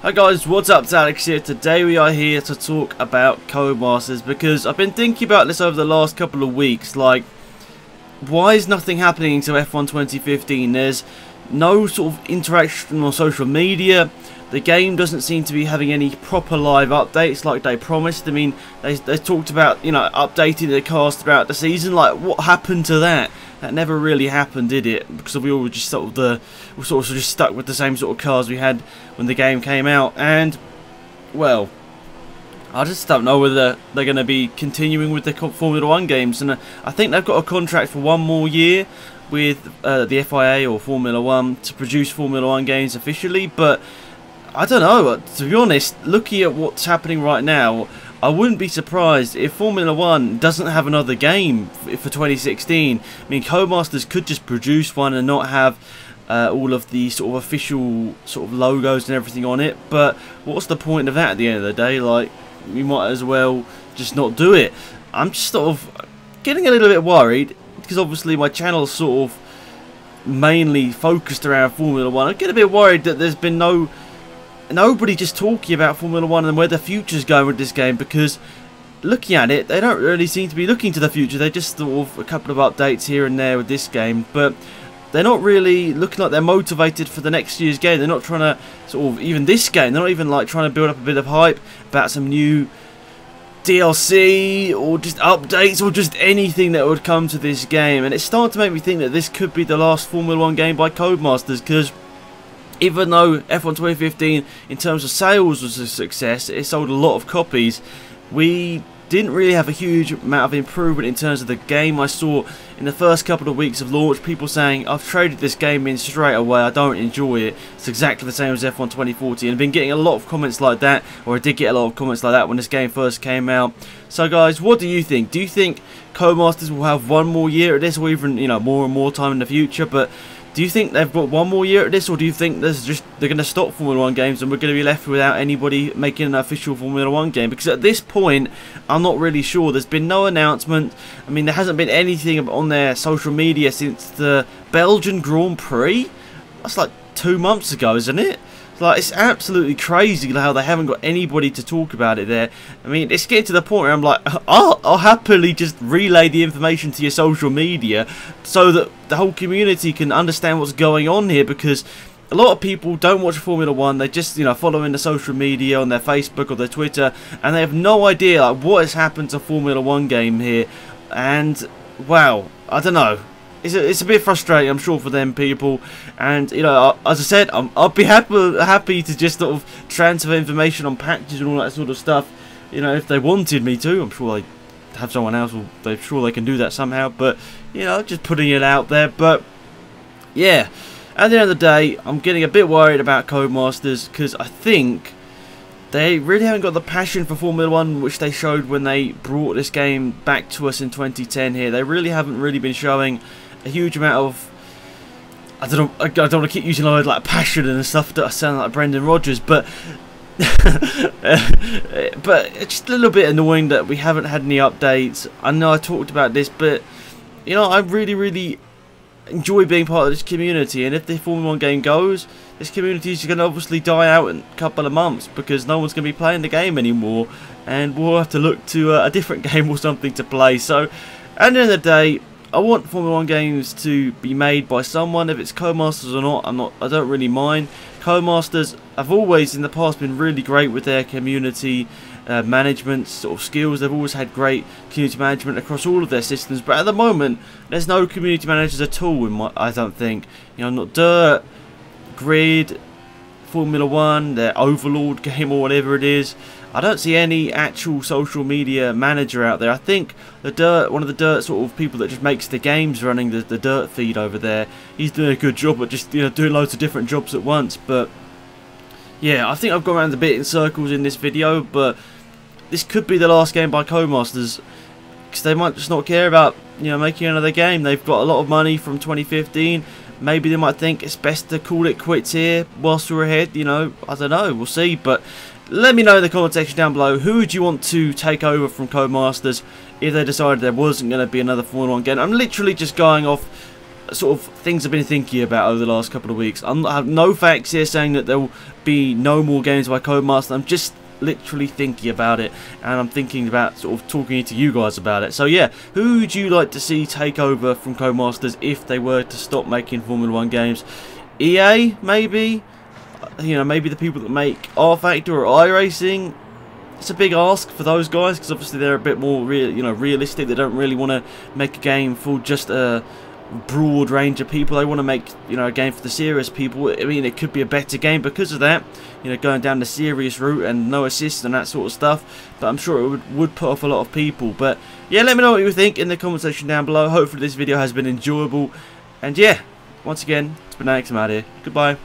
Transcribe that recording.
Hi guys, what's up? It's Alex here. Today we are here to talk about Codemasters because I've been thinking about this over the last couple of weeks. Like, why is nothing happening until F1 2015? There's no sort of interaction on social media. The game doesn't seem to be having any proper live updates like they promised. I mean, they talked about, you know, updating the cars throughout the season. Like, what happened to that? That never really happened, did it? Because we all were just sort of just stuck with the same sort of cars we had when the game came out. And, well, I just don't know whether they're going to be continuing with the Formula 1 games. And I think they've got a contract for one more year with the FIA or Formula 1 to produce Formula 1 games officially. But I don't know, to be honest, looking at what's happening right now, I wouldn't be surprised if Formula 1 doesn't have another game for 2016. I mean, Codemasters could just produce one and not have all of the sort of official sort of logos and everything on it. But what's the point of that at the end of the day? Like, you might as well just not do it. I'm just sort of getting a little bit worried because obviously my channel's sort of mainly focused around Formula 1. I get a bit worried that there's been nobody just talking about Formula 1 and where the future's going with this game, because looking at it, they don't really seem to be looking to the future. They just sort of a couple of updates here and there with this game, but they're not really looking like they're motivated for the next year's game. They're not trying to sort of, even this game, they're not even like trying to build up a bit of hype about some new DLC or just updates or just anything that would come to this game. And it's starting to make me think that this could be the last Formula 1 game by Codemasters, because even though F1 2015 in terms of sales was a success, it sold a lot of copies, we didn't really have a huge amount of improvement in terms of the game. I saw in the first couple of weeks of launch people saying, I've traded this game in straight away, I don't enjoy it, it's exactly the same as F1 2014. I've been getting a lot of comments like that, or I did get a lot of comments like that when this game first came out. So guys, what do you think? Do you think Codemasters will have one more year at this, or even, you know, more and more time in the future? But do you think they've got one more year at this, or do you think they're going to stop Formula 1 games and we're going to be left without anybody making an official Formula 1 game? Because at this point, I'm not really sure. There's been no announcement. I mean, there hasn't been anything on their social media since the Belgian Grand Prix. That's like 2 months ago, isn't it? Like, it's absolutely crazy how they haven't got anybody to talk about it there. I mean, it's getting to the point where I'm like, I'll happily just relay the information to your social media so that the whole community can understand what's going on here, because a lot of people don't watch Formula 1. They just, you know, following the social media on their Facebook or their Twitter, and they have no idea like what has happened to Formula 1 game here. And wow, I don't know. It's a bit frustrating, I'm sure, for them people. And, you know, as I said, I'll be happy to just sort of transfer information on patches and all that sort of stuff. You know, if they wanted me to, I'm sure they have someone else, or they're sure they can do that somehow. But, you know, just putting it out there. But yeah, at the end of the day, I'm getting a bit worried about Codemasters, because I think they really haven't got the passion for Formula 1 which they showed when they brought this game back to us in 2010 here. They really haven't been showing a huge amount of, I don't want to keep using the word like passion and stuff that I sound like Brendan Rodgers, but but it's just a little bit annoying that we haven't had any updates. I know I talked about this, but you know, I really enjoy being part of this community, and if the Formula 1 game goes, this community is going to obviously die out in a couple of months because no one's going to be playing the game anymore, and we'll have to look to a different game or something to play. So at the end of the day, I want Formula 1 games to be made by someone. If it's Codemasters or not, I don't really mind. Codemasters have always in the past been really great with their community management sort of skills. They've always had great community management across all of their systems, but at the moment there's no community managers at all I don't think. You know, not Dirt, Grid, Formula 1, their Overlord game or whatever it is. I don't see any actual social media manager out there. I think one of the Dirt sort of people that just makes the games, running the Dirt feed over there, he's doing a good job at just, you know, doing loads of different jobs at once. But yeah, I think I've gone around a bit in circles in this video, but this could be the last game by Codemasters, because they might just not care about, you know, making another game. They've got a lot of money from 2015. Maybe they might think it's best to call it quits here whilst we're ahead. You know, I don't know. We'll see. But let me know in the comment section down below, who would you want to take over from Codemasters if they decided there wasn't going to be another Formula 1 game. I'm literally just going off sort of things I've been thinking about over the last couple of weeks. I have no facts here saying that there will be no more games by Codemasters. I'm just literally thinking about it, and I'm thinking about sort of talking to you guys about it. So yeah, who would you like to see take over from Codemasters if they were to stop making Formula 1 games? EA, maybe? You know, maybe the people that make rFactor or iRacing. It's a big ask for those guys, because obviously they're a bit more realistic. They don't really want to make a game for just a broad range of people. They want to make, you know, a game for the serious people. I mean, it could be a better game because of that, you know, going down the serious route and no assists and that sort of stuff. But I'm sure it would put off a lot of people. But yeah, let me know what you think in the comment section down below. Hopefully this video has been enjoyable, and yeah, once again, it's been Alex. I'm out here. Goodbye.